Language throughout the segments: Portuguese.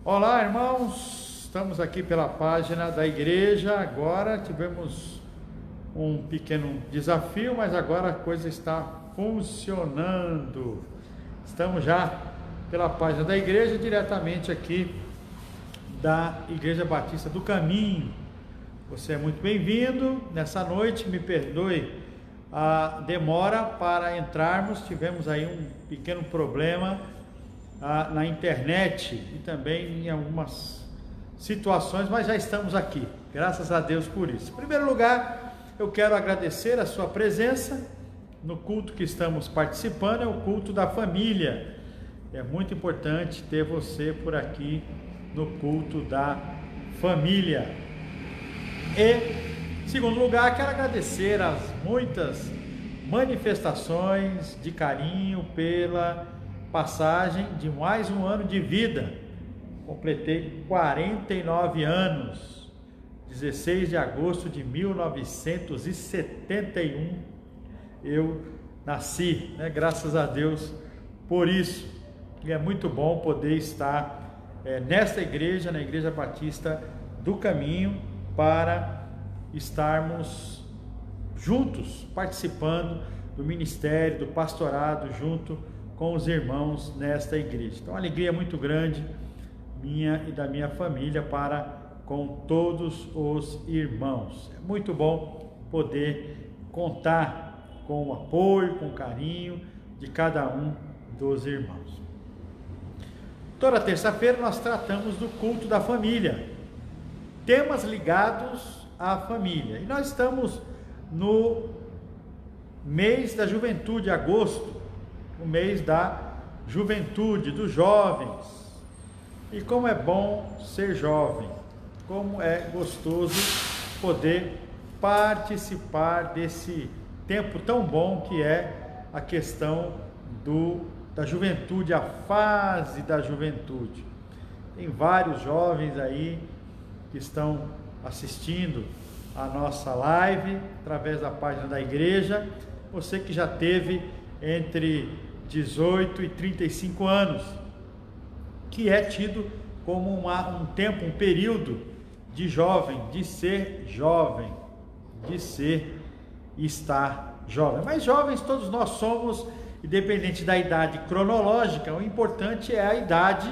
Olá, irmãos, estamos aqui pela página da igreja. Agora tivemos um pequeno desafio, mas agora a coisa está funcionando. Estamos já pela página da igreja, diretamente aqui da Igreja Batista do Caminho. Você é muito bem-vindo nessa noite. Me perdoe a demora para entrarmos, tivemos aí um pequeno problema na internet e também em algumas situações, mas já estamos aqui, graças a Deus por isso. Em primeiro lugar, eu quero agradecer a sua presença no culto que estamos participando, é o culto da família. É muito importante ter você por aqui no culto da família. E, em segundo lugar, quero agradecer as muitas manifestações de carinho pela passagem de mais um ano de vida. Completei 49 anos, 16 de agosto de 1971 eu nasci, né? Graças a Deus por isso. E é muito bom poder estar nesta igreja, na Igreja Batista do Caminho, para estarmos juntos, participando do ministério, do pastorado, junto com os irmãos nesta igreja. Então, uma alegria muito grande, minha e da minha família, para com todos os irmãos. É muito bom poder contar com o apoio, com o carinho de cada um dos irmãos. Toda terça-feira nós tratamos do culto da família, temas ligados à família. E nós estamos no mês da juventude, agosto, o mês da juventude, dos jovens. E como é bom ser jovem, como é gostoso poder participar desse tempo tão bom que é a questão da juventude, a fase da juventude. Tem vários jovens aí que estão assistindo a nossa live através da página da igreja. Você que já teve entre 18 e 35 anos, que é tido como um tempo, um período de jovem, de ser jovem, de ser e estar jovem. Mas jovens todos nós somos, independente da idade cronológica. O importante é a idade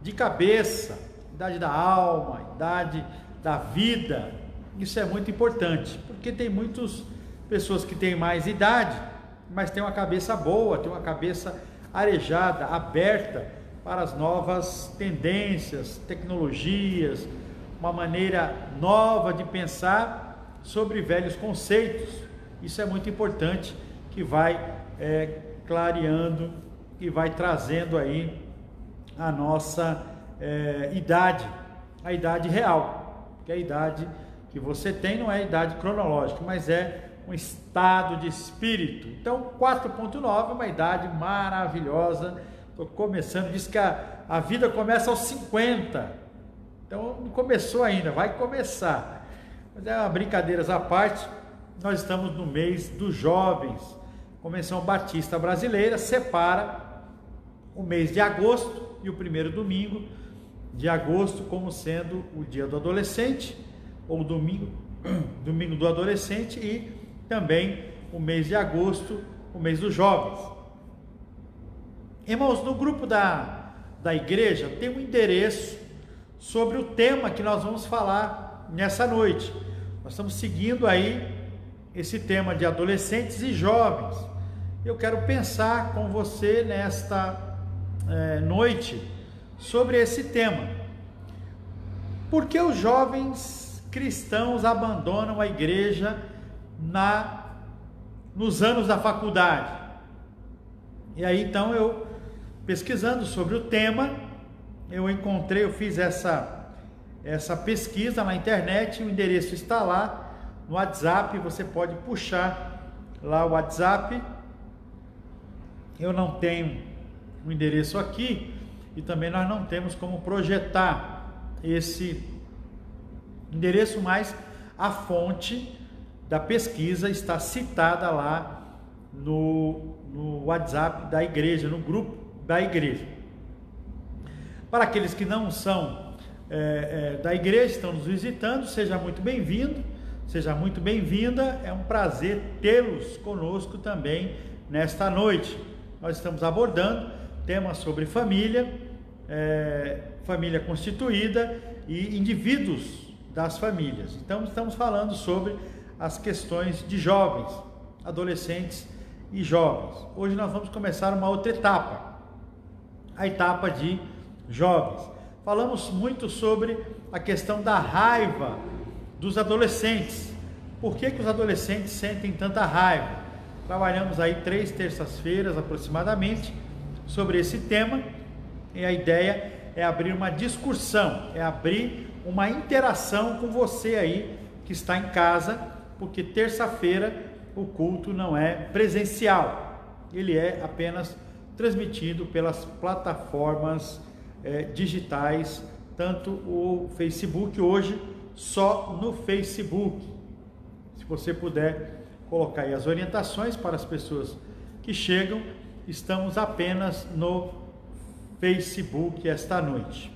de cabeça, idade da alma, idade da vida. Isso é muito importante, porque tem muitas pessoas que têm mais idade, mas tem uma cabeça boa, tem uma cabeça arejada, aberta para as novas tendências, tecnologias, uma maneira nova de pensar sobre velhos conceitos. Isso é muito importante, que vai clareando e vai trazendo aí a nossa idade, a idade real, que a idade que você tem não é a idade cronológica, mas é um estado de espírito. Então 4.9 é uma idade maravilhosa. Estou começando, diz que a vida começa aos 50, então não começou ainda, vai começar. Mas brincadeiras à parte, nós estamos no mês dos jovens. A Convenção Batista Brasileira separa o mês de agosto e o primeiro domingo de agosto como sendo o dia do adolescente, ou domingo do adolescente, e também o mês de agosto, o mês dos jovens. Irmãos, no grupo da igreja tem um endereço sobre o tema que nós vamos falar nessa noite. Nós estamos seguindo aí esse tema de adolescentes e jovens. Eu quero pensar com você nesta noite sobre esse tema. Por que os jovens cristãos abandonam a igreja nos anos da faculdade? E aí então eu, pesquisando sobre o tema, eu fiz essa pesquisa na internet. O endereço está lá no WhatsApp, você pode puxar lá o WhatsApp. Eu não tenho o endereço aqui e também nós não temos como projetar esse endereço, mas a fonte da pesquisa está citada lá no WhatsApp da igreja, no grupo da igreja. Para aqueles que não são da igreja, estão nos visitando, seja muito bem-vindo, seja muito bem-vinda. É um prazer tê-los conosco também nesta noite. Nós estamos abordando temas sobre família, família constituída e indivíduos das famílias. Então, estamos falando sobre as questões de jovens, adolescentes e jovens. Hoje nós vamos começar uma outra etapa, a etapa de jovens. Falamos muito sobre a questão da raiva dos adolescentes. Por que os adolescentes sentem tanta raiva? Trabalhamos aí 3 terças-feiras aproximadamente sobre esse tema, e a ideia é abrir uma discussão, é abrir uma interação com você aí que está em casa, porque terça-feira o culto não é presencial, ele é apenas transmitido pelas plataformas digitais, tanto o Facebook, hoje só no Facebook. Se você puder colocar aí as orientações para as pessoas que chegam, estamos apenas no Facebook esta noite,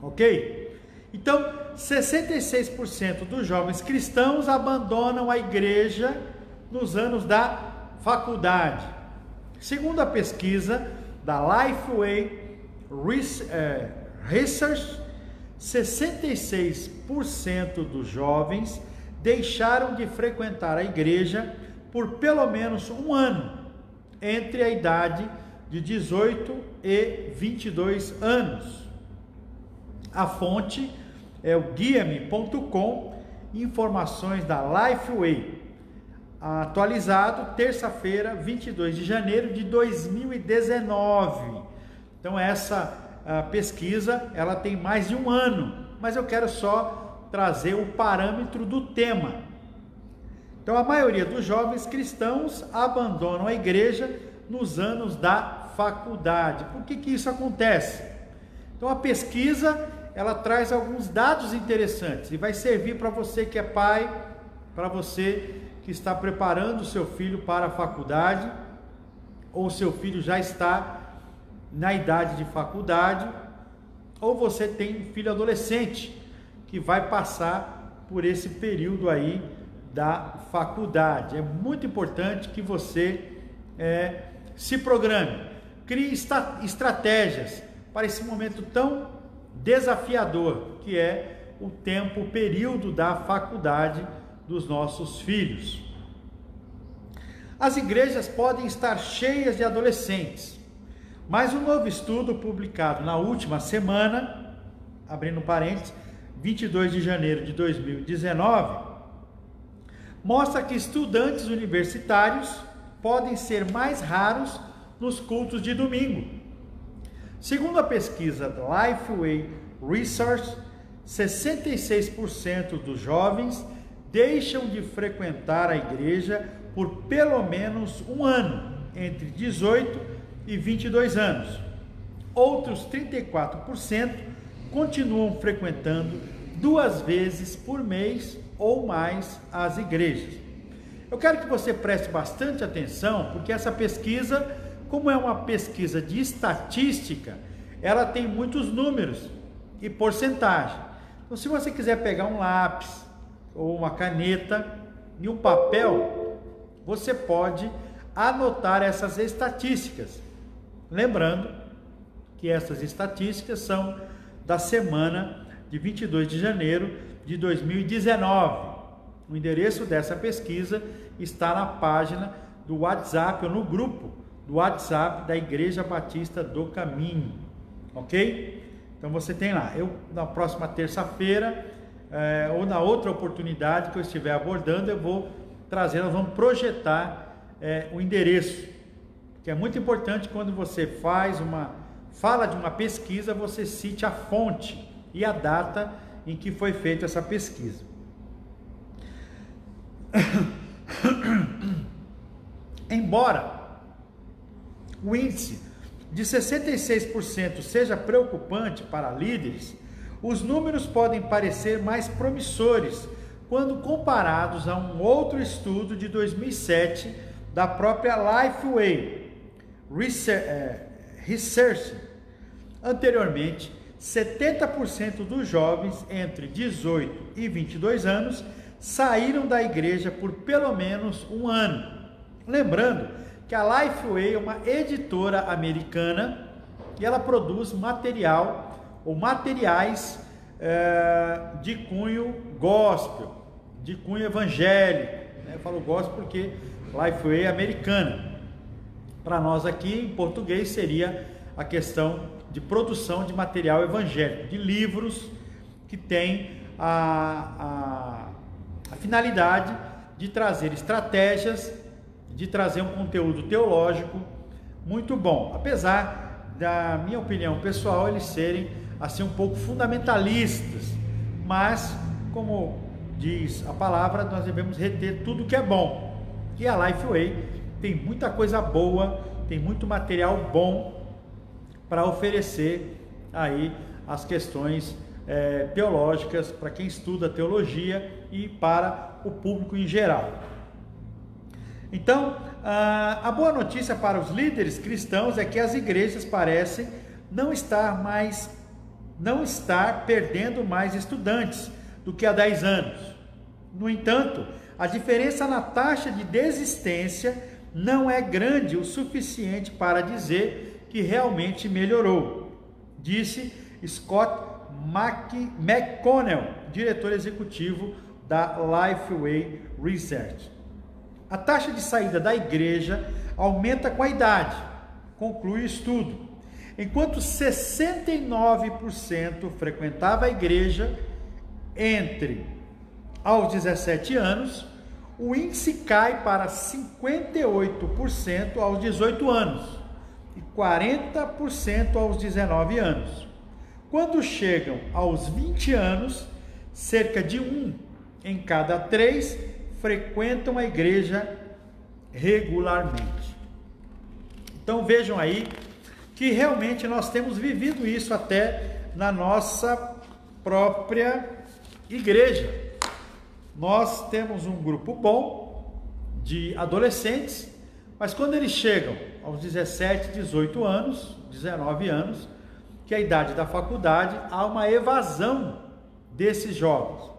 ok? Então, 66% dos jovens cristãos abandonam a igreja nos anos da faculdade. Segundo a pesquisa da Lifeway Research, 66% dos jovens deixaram de frequentar a igreja por pelo menos um ano, entre a idade de 18 e 22 anos. A fonte é o guia-me.com, informações da Lifeway, atualizado terça-feira, 22 de janeiro de 2019. Então essa pesquisa, ela tem mais de um ano, mas eu quero só trazer o parâmetro do tema. Então a maioria dos jovens cristãos abandonam a igreja nos anos da faculdade. Por que isso acontece? Então a pesquisa, ela traz alguns dados interessantes e vai servir para você que é pai, para você que está preparando o seu filho para a faculdade, ou seu filho já está na idade de faculdade, ou você tem um filho adolescente que vai passar por esse período aí da faculdade. É muito importante que você se programe, crie estratégias para esse momento tão desafiador que é o tempo, o período da faculdade dos nossos filhos. As igrejas podem estar cheias de adolescentes, mas um novo estudo publicado na última semana, abrindo parênteses, 22 de janeiro de 2019, mostra que estudantes universitários podem ser mais raros nos cultos de domingo. Segundo a pesquisa da Lifeway Research, 66% dos jovens deixam de frequentar a igreja por pelo menos um ano, entre 18 e 22 anos. Outros 34% continuam frequentando 2 vezes por mês ou mais as igrejas. Eu quero que você preste bastante atenção, porque essa pesquisa, como é uma pesquisa de estatística, ela tem muitos números e porcentagem. Então, se você quiser pegar um lápis ou uma caneta e um papel, você pode anotar essas estatísticas. Lembrando que essas estatísticas são da semana de 22 de janeiro de 2019. O endereço dessa pesquisa está na página do WhatsApp ou no grupo do WhatsApp da Igreja Batista do Caminho, ok? Então você tem lá. Eu, na próxima terça-feira, ou na outra oportunidade que eu estiver abordando, eu vou trazer, nós vamos projetar o endereço, que é muito importante quando você fala de uma pesquisa, você cite a fonte e a data em que foi feita essa pesquisa. Embora o índice de 66% seja preocupante para líderes, os números podem parecer mais promissores quando comparados a um outro estudo de 2007 da própria Lifeway Research. Anteriormente, 70% dos jovens entre 18 e 22 anos saíram da igreja por pelo menos um ano. Lembrando que a Lifeway é uma editora americana e ela produz material ou materiais de cunho gospel, de cunho evangélico. Eu falo gospel porque Lifeway é americana. Para nós aqui em português seria a questão de produção de material evangélico, de livros que tem a finalidade de trazer estratégias, de trazer um conteúdo teológico muito bom, apesar da minha opinião pessoal eles serem assim um pouco fundamentalistas, mas como diz a palavra, nós devemos reter tudo que é bom, e a Lifeway tem muita coisa boa, tem muito material bom para oferecer aí as questões teológicas para quem estuda teologia e para o público em geral. Então, a boa notícia para os líderes cristãos é que as igrejas parecem não estar perdendo mais estudantes do que há 10 anos. No entanto, a diferença na taxa de desistência não é grande o suficiente para dizer que realmente melhorou, disse Scott McConnell, diretor executivo da Lifeway Research. A taxa de saída da igreja aumenta com a idade, conclui o estudo. Enquanto 69% frequentava a igreja entre aos 17 anos, o índice cai para 58% aos 18 anos. E 40% aos 19 anos. Quando chegam aos 20 anos, cerca de 1 em cada 3 frequentam a igreja regularmente. Então vejam aí que realmente nós temos vivido isso até na nossa própria igreja. Nós temos um grupo bom de adolescentes, mas quando eles chegam aos 17, 18 anos, 19 anos, que é a idade da faculdade, há uma evasão desses jovens.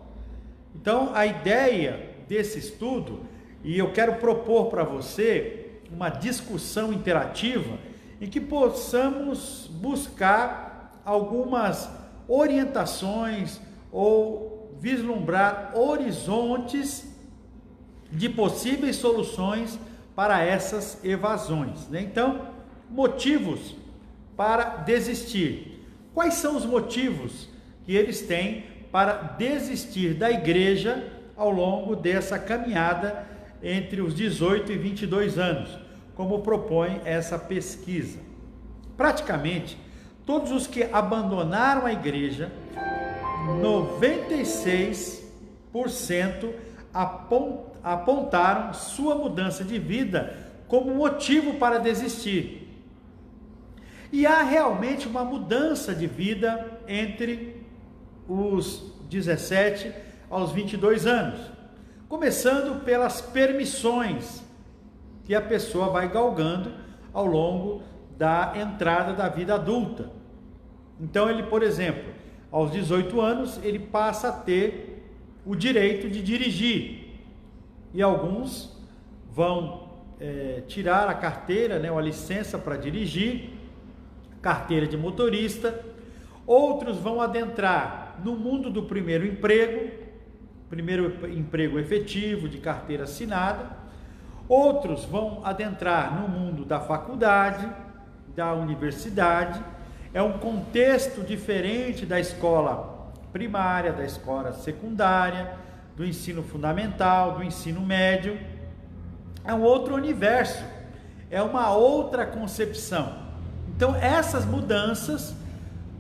Então, a ideia desse estudo, e eu quero propor para você uma discussão interativa, em que possamos buscar algumas orientações ou vislumbrar horizontes de possíveis soluções para essas evasões, né? Então, motivos para desistir. Quais são os motivos que eles têm para desistir da igreja ao longo dessa caminhada entre os 18 e 22 anos, como propõe essa pesquisa? Praticamente, todos os que abandonaram a igreja, 96% apontaram sua mudança de vida como motivo para desistir. E há realmente uma mudança de vida entre os 17 aos 22 anos, começando pelas permissões que a pessoa vai galgando ao longo da entrada da vida adulta. Então ele, por exemplo, aos 18 anos, ele passa a ter o direito de dirigir, e alguns vão tirar a carteira, né, ou a licença para dirigir, carteira de motorista. Outros vão adentrar no mundo do primeiro emprego efetivo, de carteira assinada. Outros vão adentrar no mundo da faculdade, da universidade. É um contexto diferente da escola primária, da escola secundária, do ensino fundamental, do ensino médio. É um outro universo, é uma outra concepção. Então essas mudanças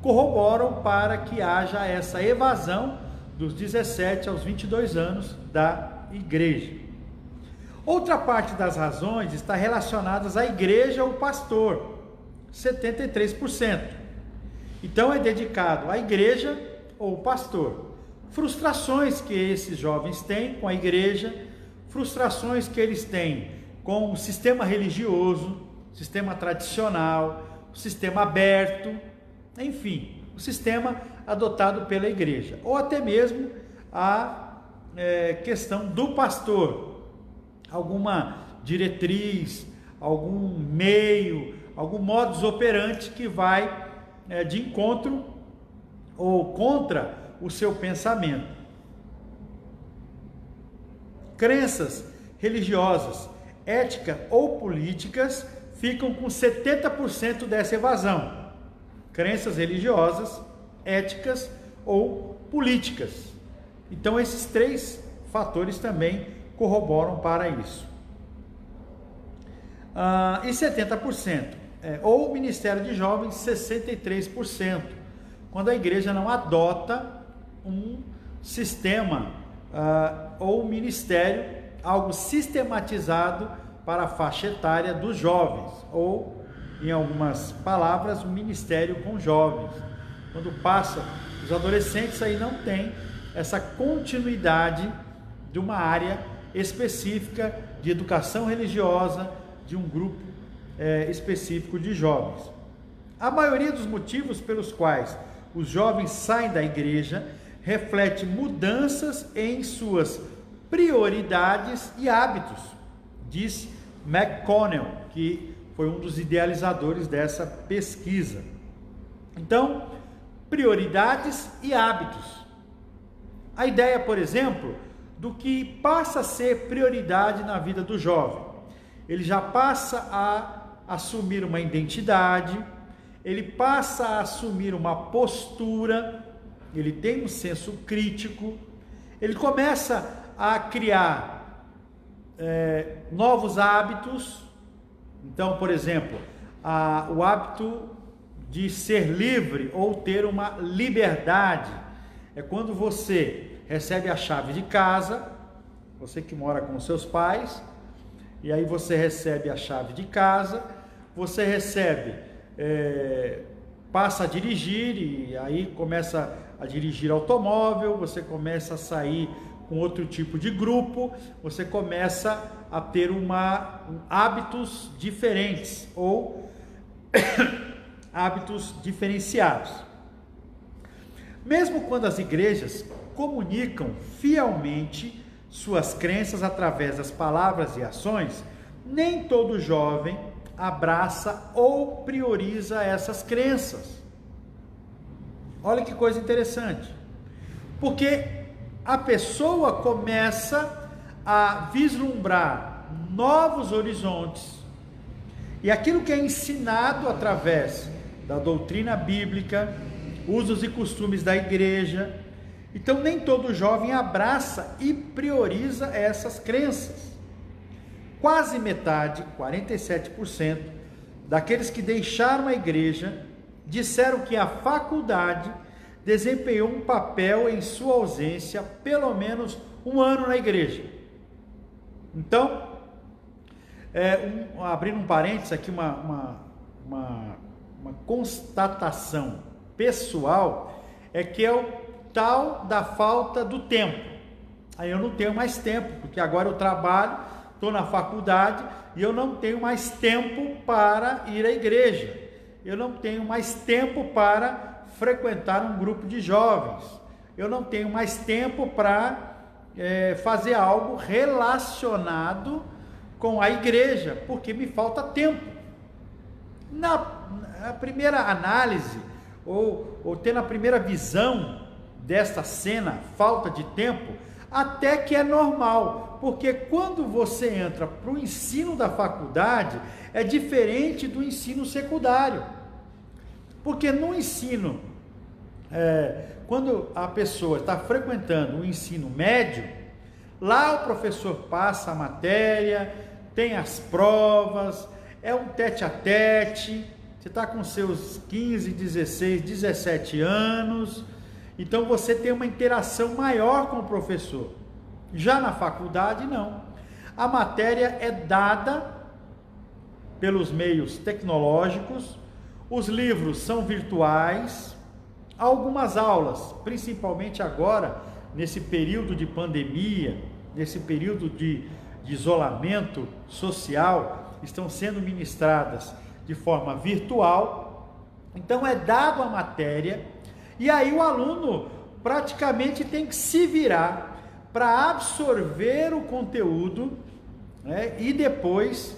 corroboram para que haja essa evasão dos 17 aos 22 anos da igreja. Outra parte das razões está relacionadas à igreja ou pastor, 73%. Então é dedicado à igreja ou pastor. Frustrações que esses jovens têm com a igreja, frustrações que eles têm com o sistema religioso, sistema tradicional, o sistema aberto, enfim, o sistema adotado pela igreja, ou até mesmo a questão do pastor, alguma diretriz, algum meio, algum modus operandi que vai de encontro ou contra o seu pensamento. Crenças religiosas, éticas ou políticas ficam com 70% dessa evasão. Crenças religiosas, éticas ou políticas. Então esses 3 fatores também corroboram para isso. E 70%, ou o Ministério de Jovens, 63%, quando a igreja não adota um sistema ou um ministério, algo sistematizado para a faixa etária dos jovens, ou, em algumas palavras, um ministério com jovens. Quando passa os adolescentes, aí não tem essa continuidade de uma área específica de educação religiosa, de um grupo específico de jovens. A maioria dos motivos pelos quais os jovens saem da igreja reflete mudanças em suas prioridades e hábitos, diz McConnell, que foi um dos idealizadores dessa pesquisa. Então, prioridades e hábitos. A ideia, por exemplo, do que passa a ser prioridade na vida do jovem. Ele já passa a assumir uma identidade, ele passa a assumir uma postura, ele tem um senso crítico, ele começa a criar novos hábitos. Então, por exemplo, o hábito de ser livre ou ter uma liberdade é quando você recebe a chave de casa, você que mora com seus pais, e aí você recebe a chave de casa, você recebe, passa a dirigir, e aí começa a dirigir automóvel, você começa a sair com outro tipo de grupo, você começa a ter hábitos diferentes ou hábitos diferenciados. Mesmo quando as igrejas comunicam fielmente suas crenças através das palavras e ações, nem todo jovem abraça ou prioriza essas crenças. Olha que coisa interessante, porque a pessoa começa a vislumbrar novos horizontes, e aquilo que é ensinado através da doutrina bíblica, usos e costumes da igreja. Então nem todo jovem abraça e prioriza essas crenças. Quase metade, 47%, daqueles que deixaram a igreja disseram que a faculdade desempenhou um papel em sua ausência pelo menos um ano na igreja. Então, abrindo um parênteses aqui, uma constatação pessoal, é que é o tal da falta do tempo. Aí eu não tenho mais tempo, porque agora eu trabalho, estou na faculdade e eu não tenho mais tempo para ir à igreja. Eu não tenho mais tempo para frequentar um grupo de jovens. Eu não tenho mais tempo para fazer algo relacionado com a igreja, porque me falta tempo. Na primeira análise, ou tendo a primeira visão desta cena, falta de tempo, até que é normal, porque quando você entra para o ensino da faculdade, é diferente do ensino secundário. Porque no ensino, quando a pessoa está frequentando o ensino médio, lá o professor passa a matéria, tem as provas, é um tete a tete, você está com seus 15, 16, 17 anos, então você tem uma interação maior com o professor. Já na faculdade, não. A matéria é dada pelos meios tecnológicos, os livros são virtuais, algumas aulas, principalmente agora, nesse período de pandemia, nesse período de isolamento social, estão sendo ministradas de forma virtual, Então é dado a matéria, e aí o aluno praticamente tem que se virar para absorver o conteúdo, né, e depois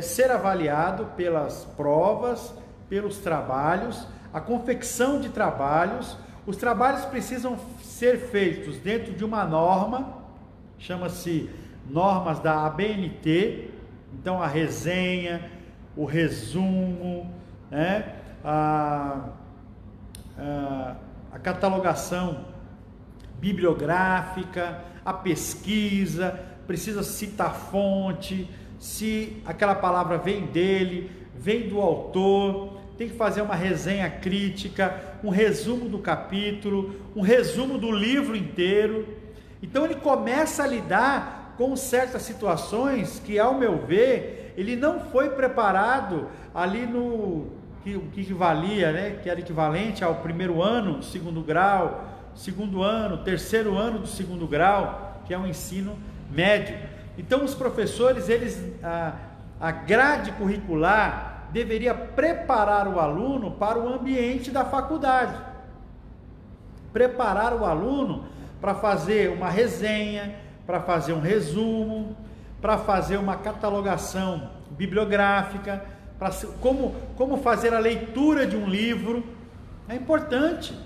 ser avaliado pelas provas, pelos trabalhos, a confecção de trabalhos. Os trabalhos precisam ser feitos dentro de uma norma, chama-se normas da ABNT, então a resenha, o resumo, né, a catalogação bibliográfica, a pesquisa, precisa citar fonte, se aquela palavra vem dele, vem do autor, tem que fazer uma resenha crítica, um resumo do capítulo, um resumo do livro inteiro. Então ele começa a lidar com certas situações que, ao meu ver, ele não foi preparado ali no que valia, né, que era equivalente ao primeiro ano do segundo grau, segundo ano, terceiro ano do segundo grau, que é o ensino médio. Então os professores, a grade curricular deveria preparar o aluno para o ambiente da faculdade, preparar o aluno para fazer uma resenha, para fazer um resumo, para fazer uma catalogação bibliográfica, para como fazer a leitura de um livro. É importante.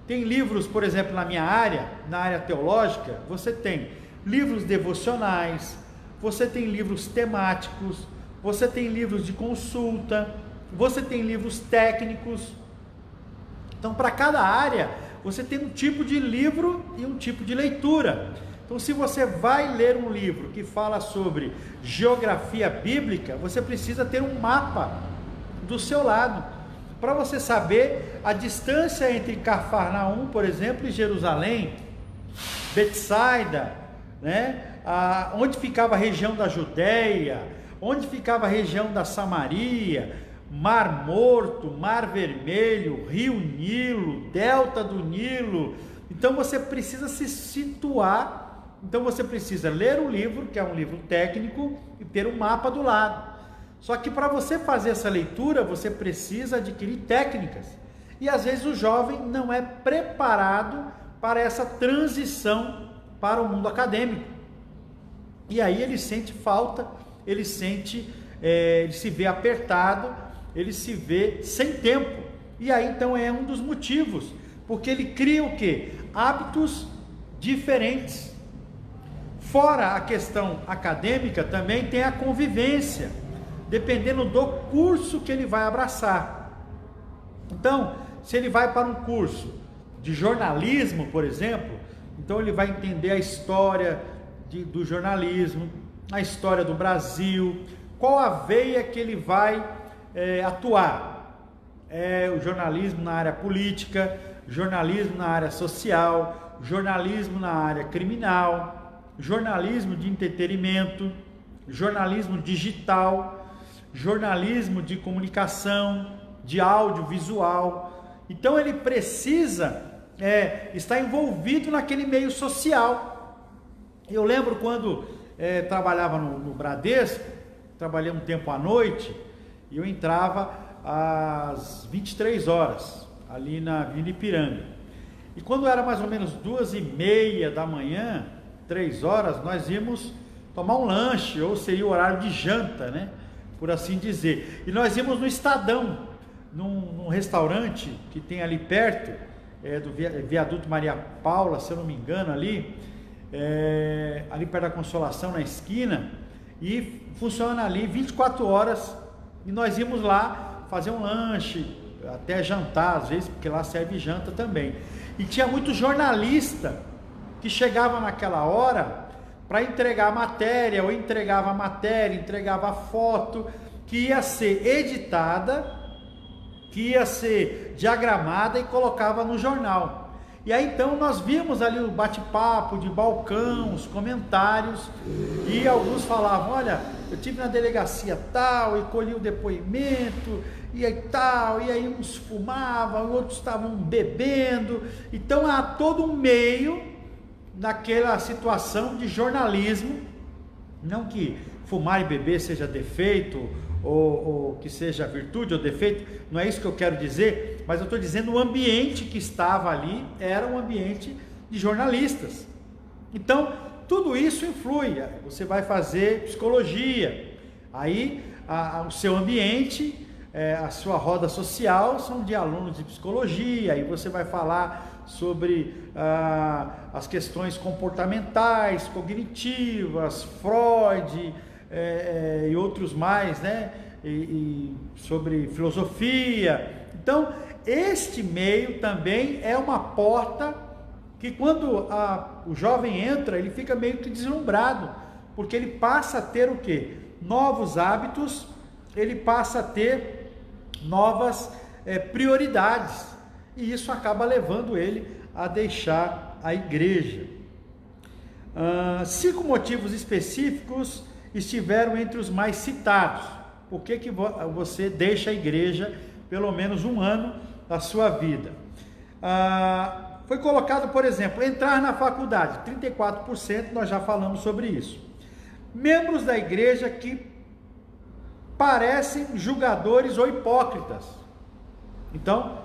Tem livros, por exemplo, na minha área, na área teológica, você tem livros devocionais, você tem livros temáticos, você tem livros de consulta, você tem livros técnicos. Então, para cada área, você tem um tipo de livro e um tipo de leitura. Então, se você vai ler um livro que fala sobre geografia bíblica, você precisa ter um mapa do seu lado, para você saber a distância entre Cafarnaum, por exemplo, e Jerusalém, Betsaida, né? Onde ficava a região da Judéia, onde ficava a região da Samaria, Mar Morto, Mar Vermelho, Rio Nilo, Delta do Nilo. Então você precisa se situar, então você precisa ler o livro, que é um livro técnico, e ter um mapa do lado. Só que para você fazer essa leitura, você precisa adquirir técnicas. E às vezes o jovem não é preparado para essa transição para o mundo acadêmico. E aí ele sente falta, ele se vê apertado, ele se vê sem tempo. E aí então é um dos motivos, porque ele cria o quê? Hábitos diferentes. Fora a questão acadêmica, também tem a convivência, dependendo do curso que ele vai abraçar. Então, se ele vai para um curso de jornalismo, por exemplo, então ele vai entender a história do jornalismo, a história do Brasil, qual a veia que ele vai atuar. O jornalismo na área política, jornalismo na área social, jornalismo na área criminal, jornalismo de entretenimento, jornalismo digital, jornalismo de comunicação, de audiovisual. Então ele precisa estar envolvido naquele meio social. Eu lembro quando trabalhava no Bradesco, trabalhei um tempo à noite, e eu entrava às 23 horas, ali na Avenida Ipiranga. E quando era mais ou menos 2h30 da manhã, 3 horas, nós íamos tomar um lanche, ou seria o horário de janta, né? Por assim dizer. E nós íamos no Estadão, num restaurante que tem ali perto, do Viaduto Maria Paula, se eu não me engano, ali perto da Consolação, na esquina, e funciona ali 24 horas, e nós íamos lá fazer um lanche, até jantar às vezes, porque lá serve janta também. E tinha muito jornalista que chegava naquela hora para entregar a matéria, ou entregava a matéria, entregava a foto, que ia ser editada, que ia ser diagramada e colocava no jornal. E aí então nós vimos ali o bate-papo de balcão, os comentários, e alguns falavam: olha, eu tive na delegacia tal, e colhi o depoimento, e aí tal, e aí uns fumavam, outros estavam bebendo. Então há todo um meio naquela situação de jornalismo, não que fumar e beber seja defeito ou que seja virtude ou defeito, não é isso que eu quero dizer, mas eu estou dizendo o ambiente que estava ali era um ambiente de jornalistas. Então, tudo isso influi. Você vai fazer psicologia, aí o seu ambiente, a sua roda social são de alunos de psicologia, aí você vai falar sobre as questões comportamentais, cognitivas, Freud e outros mais, né? E sobre filosofia. Então, este meio também é uma porta que quando o jovem entra, ele fica meio que deslumbrado, porque ele passa a ter o quê? Novos hábitos, ele passa a ter novas prioridades, e isso acaba levando ele a deixar a igreja. 5 motivos específicos estiveram entre os mais citados. Por que você deixa a igreja pelo menos um ano da sua vida? Foi colocado, por exemplo, entrar na faculdade, 34%, nós já falamos sobre isso. Membros da igreja que parecem julgadores ou hipócritas. Então,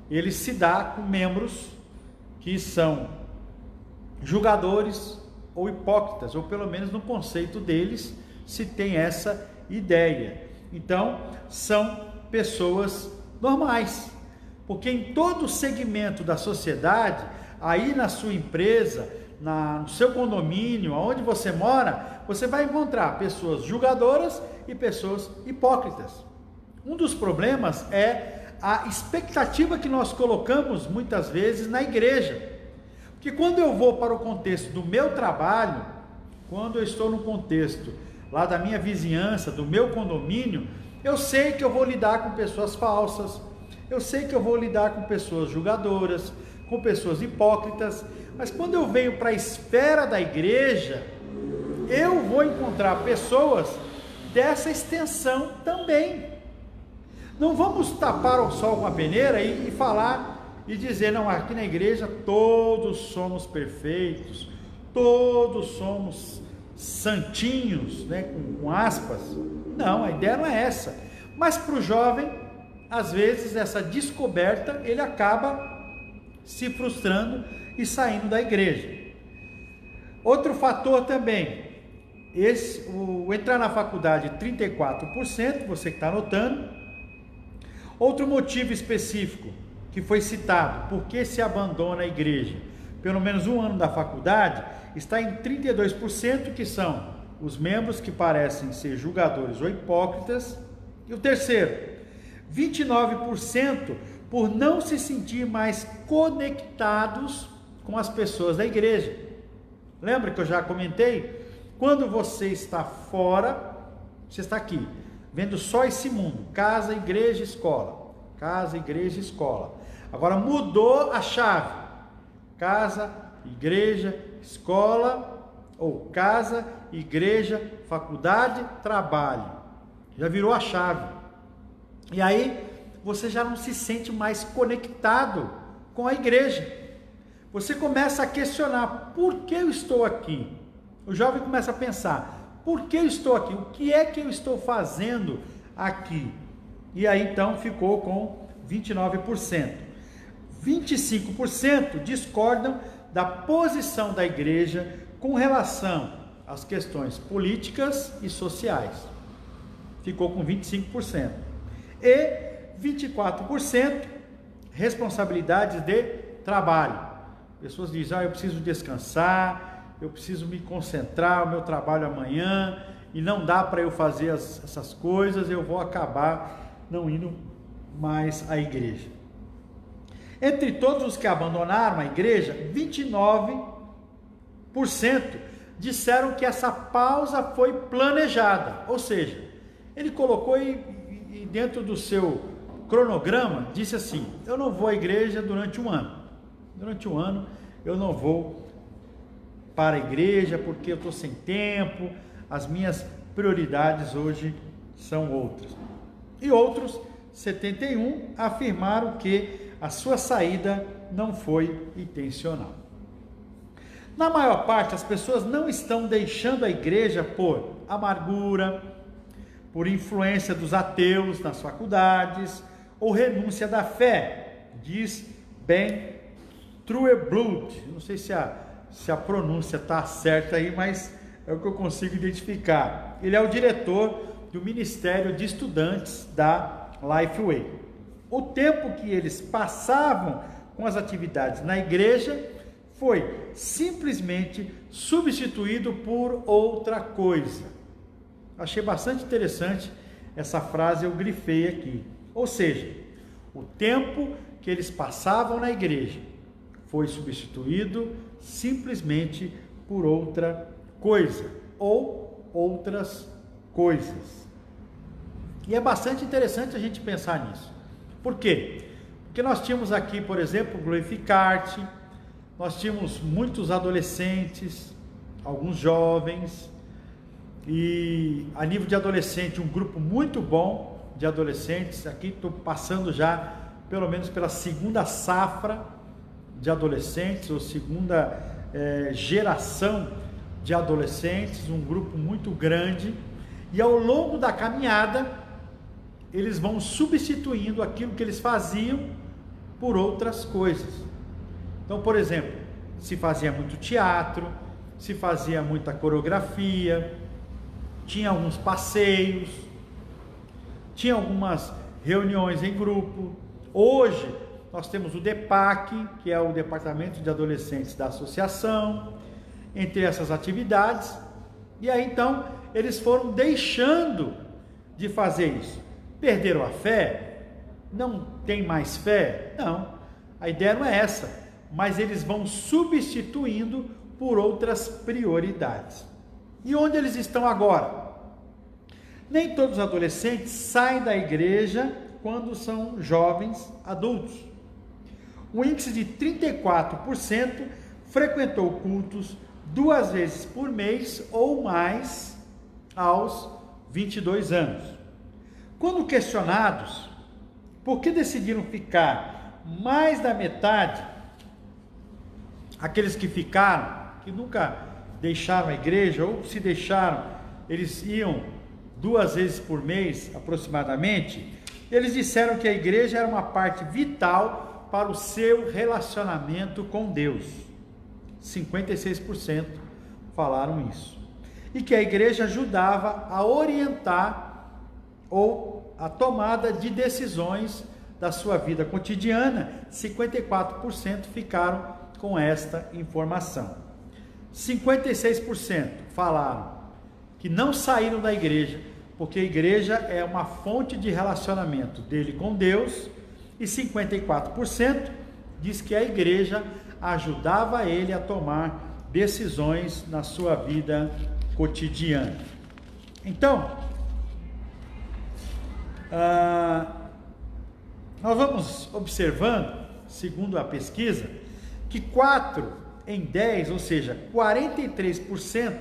ele se dá com membros que são julgadores ou hipócritas, ou pelo menos no conceito deles se tem essa ideia. Então, são pessoas normais, porque em todo segmento da sociedade, aí na sua empresa, no seu condomínio, onde você mora, você vai encontrar pessoas julgadoras e pessoas hipócritas. Um dos problemas é a expectativa que nós colocamos muitas vezes na igreja, porque quando eu vou para o contexto do meu trabalho, quando eu estou no contexto lá da minha vizinhança, do meu condomínio, eu sei que eu vou lidar com pessoas falsas, eu sei que eu vou lidar com pessoas julgadoras, com pessoas hipócritas, mas quando eu venho para a esfera da igreja, eu vou encontrar pessoas dessa extensão também. Não vamos tapar o sol com a peneira e falar e dizer, não, aqui na igreja todos somos perfeitos, todos somos santinhos, né, com aspas. Não, a ideia não é essa. Mas para o jovem, às vezes essa descoberta, ele acaba se frustrando e saindo da igreja. Outro fator também, o entrar na faculdade, 34%, você que está anotando. Outro motivo específico que foi citado, por que se abandona a igreja? Pelo menos um ano da faculdade, está em 32%, que são os membros que parecem ser julgadores ou hipócritas. E o terceiro, 29%, por não se sentir mais conectados com as pessoas da igreja. Lembra que eu já comentei? Quando você está fora, você está aqui, vendo só esse mundo, casa, igreja, escola, casa, igreja, escola. Agora mudou a chave, casa, igreja, escola, ou casa, igreja, faculdade, trabalho. Já virou a chave. E aí você já não se sente mais conectado com a igreja. Você começa a questionar, por que eu estou aqui? O jovem começa a pensar, por que eu estou aqui? O que é que eu estou fazendo aqui? E aí então ficou com 29%. 25% discordam da posição da igreja com relação às questões políticas e sociais. Ficou com 25%. E 24% responsabilidades de trabalho. Pessoas dizem, eu preciso descansar, eu preciso me concentrar, o meu trabalho amanhã, e não dá para eu fazer essas coisas, eu vou acabar não indo mais à igreja. Entre todos os que abandonaram a igreja, 29% disseram que essa pausa foi planejada, ou seja, ele colocou e dentro do seu cronograma, disse assim, eu não vou à igreja durante um ano, eu não vou para a igreja porque eu estou sem tempo, as minhas prioridades hoje são outras. E outros, 71%, afirmaram que a sua saída não foi intencional. Na maior parte, as pessoas não estão deixando a igreja por amargura, por influência dos ateus nas faculdades, ou renúncia da fé, diz Ben Trueblood. Não sei se a pronúncia está certa aí, mas é o que eu consigo identificar. Ele é o diretor do Ministério de Estudantes da Lifeway. O tempo que eles passavam com as atividades na igreja foi simplesmente substituído por outra coisa. Achei bastante interessante essa frase, eu grifei aqui. Ou seja, o tempo que eles passavam na igreja foi substituído simplesmente por outra coisa ou outras coisas. E é bastante interessante a gente pensar nisso. Por quê? Porque nós tínhamos aqui, por exemplo, o Glorificarte, nós tínhamos muitos adolescentes, alguns jovens, e a nível de adolescente, um grupo muito bom de adolescentes. Aqui estou passando já pelo menos pela segunda safra de adolescentes, ou segunda geração de adolescentes, um grupo muito grande, e ao longo da caminhada eles vão substituindo aquilo que eles faziam por outras coisas. Então, por exemplo, se fazia muito teatro, se fazia muita coreografia, tinha alguns passeios, tinha algumas reuniões em grupo. Hoje nós temos o DEPAC, que é o Departamento de Adolescentes da Associação, entre essas atividades. E aí então eles foram deixando de fazer isso. Perderam a fé? Não tem mais fé? Não, a ideia não é essa, mas eles vão substituindo por outras prioridades. E onde eles estão agora? Nem todos os adolescentes saem da igreja quando são jovens adultos. O índice de 34% frequentou cultos 2 vezes por mês ou mais aos 22 anos. Quando questionados por que decidiram ficar, mais da metade, aqueles que ficaram, que nunca deixaram a igreja, ou se deixaram, eles iam 2 vezes por mês aproximadamente, eles disseram que a igreja era uma parte vital para o seu relacionamento com Deus. 56% falaram isso. E que a igreja ajudava a orientar ou a tomada de decisões da sua vida cotidiana. 54% ficaram com esta informação. 56% falaram que não saíram da igreja, porque a igreja é uma fonte de relacionamento dele com Deus, e 54% diz que a igreja ajudava ele a tomar decisões na sua vida cotidiana. Então, nós vamos observando, segundo a pesquisa, que 4 em 10, ou seja, 43%,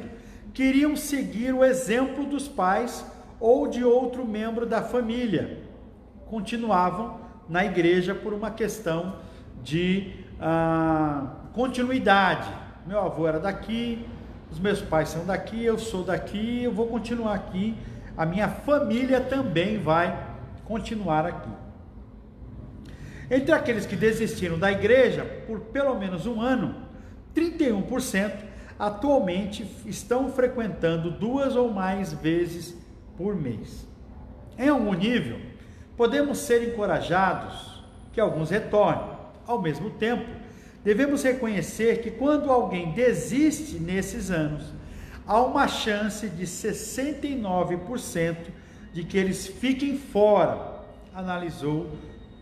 queriam seguir o exemplo dos pais ou de outro membro da família. Continuavam na igreja por uma questão de continuidade. Meu avô era daqui, os meus pais são daqui, eu sou daqui, eu vou continuar aqui, a minha família também vai continuar aqui. Entre aqueles que desistiram da igreja por pelo menos um ano, 31% atualmente estão frequentando 2 ou mais vezes por mês. Em algum nível, podemos ser encorajados que alguns retornem. Ao mesmo tempo, devemos reconhecer que quando alguém desiste nesses anos, há uma chance de 69% de que eles fiquem fora, analisou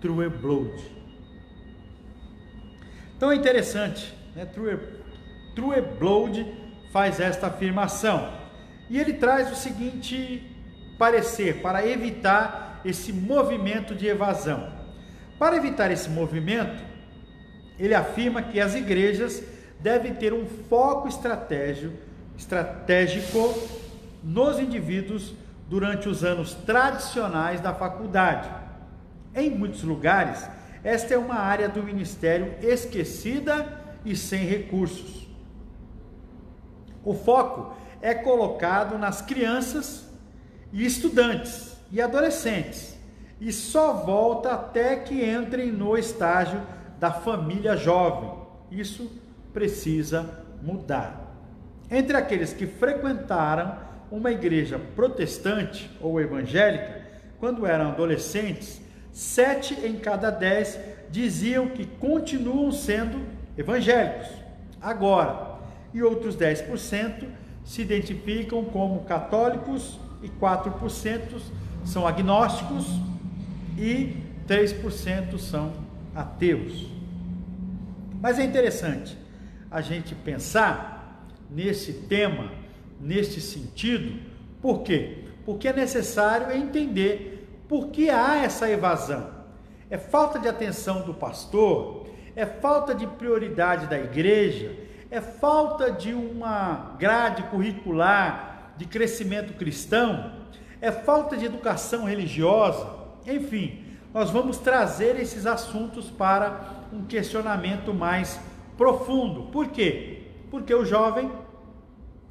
Trueblood. Então é interessante, né? Trueblood faz esta afirmação, e ele traz o seguinte parecer para evitar esse movimento de evasão. Para evitar esse movimento, ele afirma que as igrejas devem ter um foco estratégico nos indivíduos durante os anos tradicionais da faculdade. Em muitos lugares, esta é uma área do ministério esquecida e sem recursos. O foco é colocado nas crianças e estudantes e adolescentes, e só volta até que entrem no estágio da família jovem. Isso precisa mudar. Entre aqueles que frequentaram uma igreja protestante ou evangélica, quando eram adolescentes, 7 em cada 10 diziam que continuam sendo evangélicos agora, e outros 10% se identificam como católicos, e 4% são agnósticos, e 3% são ateus. Mas é interessante a gente pensar nesse tema, neste sentido. Por quê? Porque é necessário entender por que há essa evasão. É falta de atenção do pastor? É falta de prioridade da igreja? É falta de uma grade curricular de crescimento cristão? É falta de educação religiosa? Enfim, nós vamos trazer esses assuntos para um questionamento mais profundo. Por quê? Porque o jovem,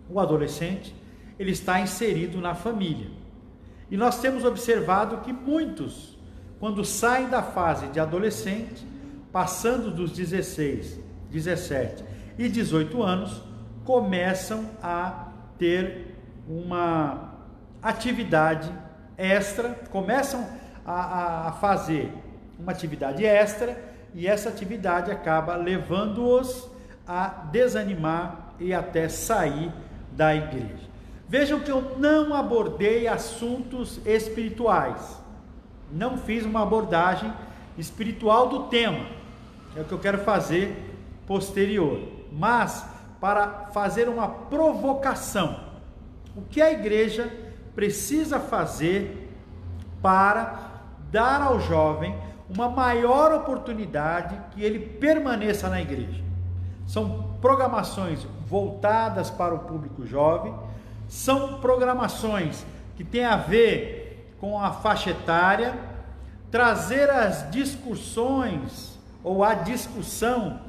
o adolescente, ele está inserido na família. E nós temos observado que muitos, quando saem da fase de adolescente, passando dos 16, 17 e 18 anos, começam a ter uma atividade extra, começam a fazer uma atividade extra, e essa atividade acaba levando-os a desanimar e até sair da igreja. Vejam que eu não abordei assuntos espirituais, não fiz uma abordagem espiritual do tema, é o que eu quero fazer posterior, mas para fazer uma provocação. O que a igreja precisa fazer para dar ao jovem uma maior oportunidade que ele permaneça na igreja? São programações voltadas para o público jovem, são programações que têm a ver com a faixa etária, trazer as discussões ou a discussão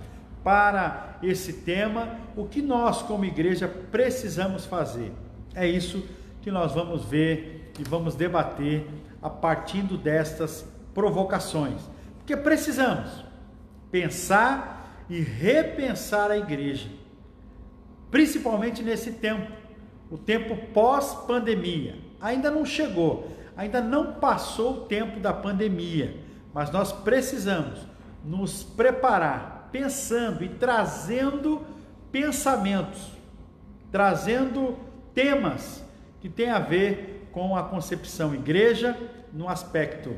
para esse tema. O que nós como igreja precisamos fazer? É isso que nós vamos ver e vamos debater a partir destas provocações, porque precisamos pensar e repensar a igreja, principalmente nesse tempo, o tempo pós-pandemia. Ainda não chegou, ainda não passou o tempo da pandemia, mas nós precisamos nos preparar, pensando e trazendo pensamentos, trazendo temas que tem a ver com a concepção igreja, no aspecto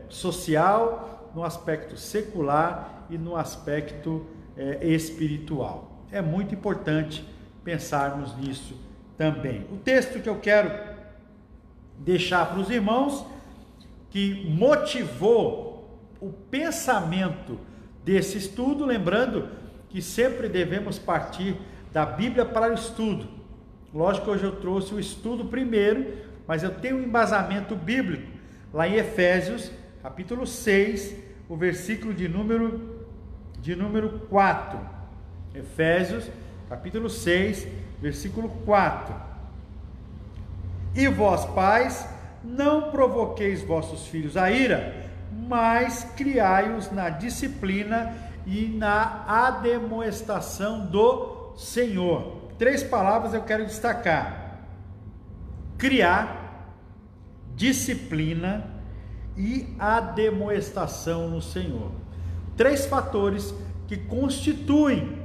social, no aspecto secular e no aspecto espiritual. É muito importante pensarmos nisso também. O texto que eu quero deixar para os irmãos, que motivou o pensamento desse estudo, lembrando que sempre devemos partir da Bíblia para o estudo. Lógico que hoje eu trouxe o estudo primeiro, mas eu tenho um embasamento bíblico lá em Efésios, capítulo 6, o versículo de número 4. Efésios, capítulo 6, versículo 4. E vós, pais, não provoqueis vossos filhos a ira, mas criai-os na disciplina e na admoestação do Senhor. 3 palavras eu quero destacar: criar, disciplina e admoestação no Senhor. 3 fatores que constituem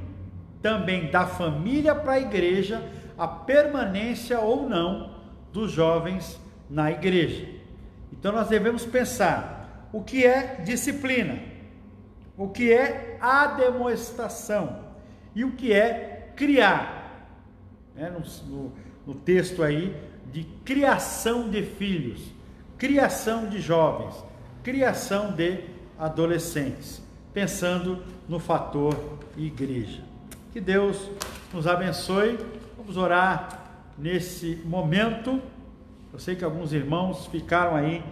também da família para a igreja a permanência ou não dos jovens na igreja. Então nós devemos pensar o que é disciplina, o que é admoestação e o que é criar. No texto aí de criação de filhos, criação de jovens, criação de adolescentes, pensando no fator igreja. Que Deus nos abençoe. Vamos orar nesse momento. Eu sei que alguns irmãos ficaram aí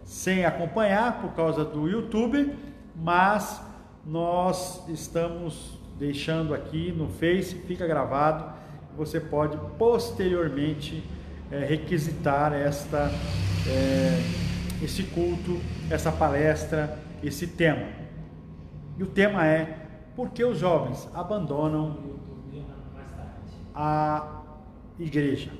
sem acompanhar por causa do YouTube, mas nós estamos deixando aqui no Face, fica gravado, você pode posteriormente requisitar esse culto, essa palestra, esse tema. E o tema é: por que os jovens abandonam a igreja?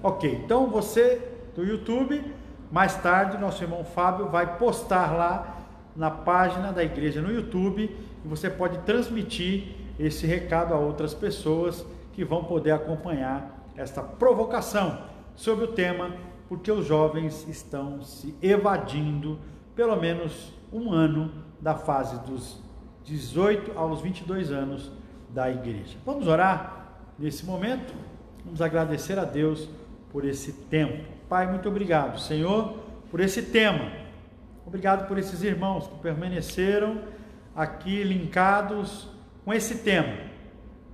Ok, então você do YouTube, mais tarde nosso irmão Fábio vai postar lá na página da igreja no YouTube, e você pode transmitir esse recado a outras pessoas que vão poder acompanhar esta provocação sobre o tema: porque os jovens estão se evadindo pelo menos um ano da fase dos 18 aos 22 anos da igreja. Vamos orar nesse momento, vamos agradecer a Deus por esse tempo. Pai, muito obrigado, Senhor, por esse tema. Obrigado por esses irmãos que permaneceram aqui linkados com esse tema,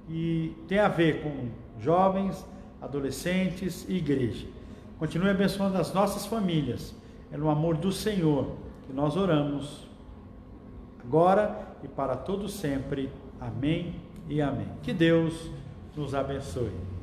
e tem a ver com jovens, adolescentes e igreja. Continue abençoando as nossas famílias. É no amor do Senhor que nós oramos, agora e para todo sempre. Amém e amém. Que Deus nos abençoe.